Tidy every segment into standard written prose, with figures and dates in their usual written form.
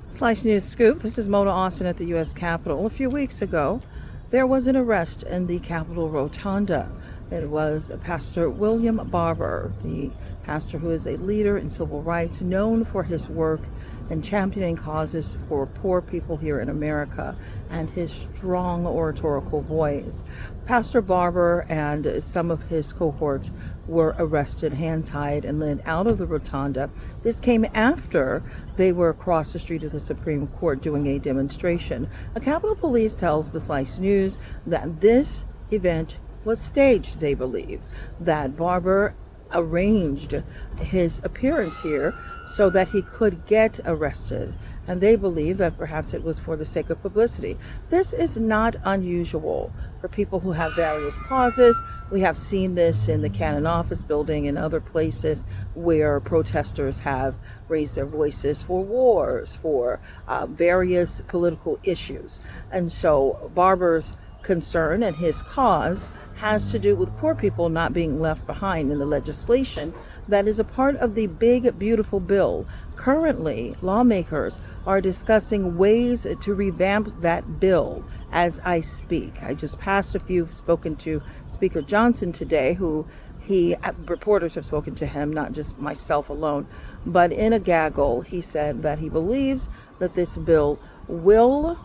Slice News Scoop. This is Mona Austin at the U.S. Capitol. A few weeks ago, there was an arrest in the Capitol Rotunda. It was Pastor William Barber, the pastor who is a leader in civil rights, known for his work in championing causes for poor people here in America and his strong oratorical voice. Pastor Barber and some of his cohorts were arrested, hand-tied, and led out of the rotunda. This came after they were across the street of the Supreme Court doing a demonstration. A Capitol Police tells the Slice News that this event was staged. They believe that Barber arranged his appearance here so that he could get arrested, and they believe that perhaps it was for the sake of publicity. This is not unusual for people who have various causes. We have seen this in the Cannon Office building and other places where protesters have raised their voices for wars, for various political issues. And so Barber's concern and his cause has to do with poor people not being left behind in the legislation that is a part of the big, beautiful bill. Currently, lawmakers are discussing ways to revamp that bill as I speak. I just passed a few, spoken to Speaker Johnson today, reporters have spoken to him, not just myself alone, but in a gaggle, he said that he believes that this bill will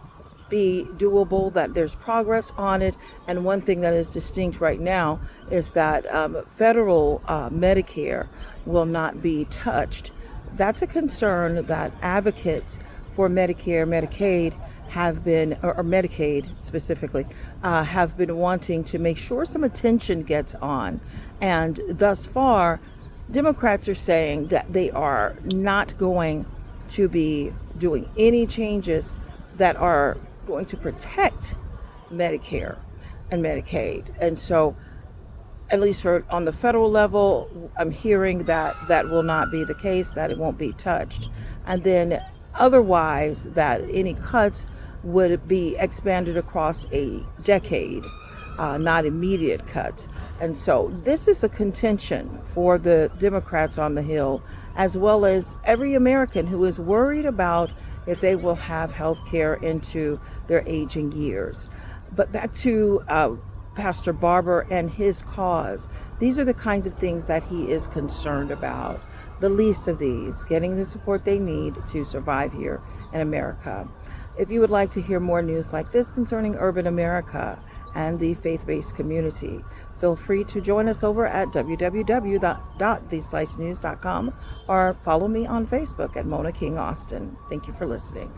be doable, that there's progress on it. And one thing that is distinct right now is that federal Medicare will not be touched. That's a concern that advocates for Medicare, Medicaid have been, or Medicaid specifically, have been wanting to make sure some attention gets on. And thus far, Democrats are saying that they are not going to be doing any changes that are going to protect Medicare and Medicaid. And so, at least on the federal level, I'm hearing that that will not be the case, that it won't be touched. And then otherwise, that any cuts would be expanded across a decade, not immediate cuts. And so this is a contention for the Democrats on the Hill, as well as every American who is worried about if they will have health care into their aging years. But back to Pastor Barber and his cause. These are the kinds of things that he is concerned about. The least of these, getting the support they need to survive here in America. If you would like to hear more news like this concerning urban America and the faith-based community, feel free to join us over at www.theslicenews.com or follow me on Facebook at Mona King Austin. Thank you for listening.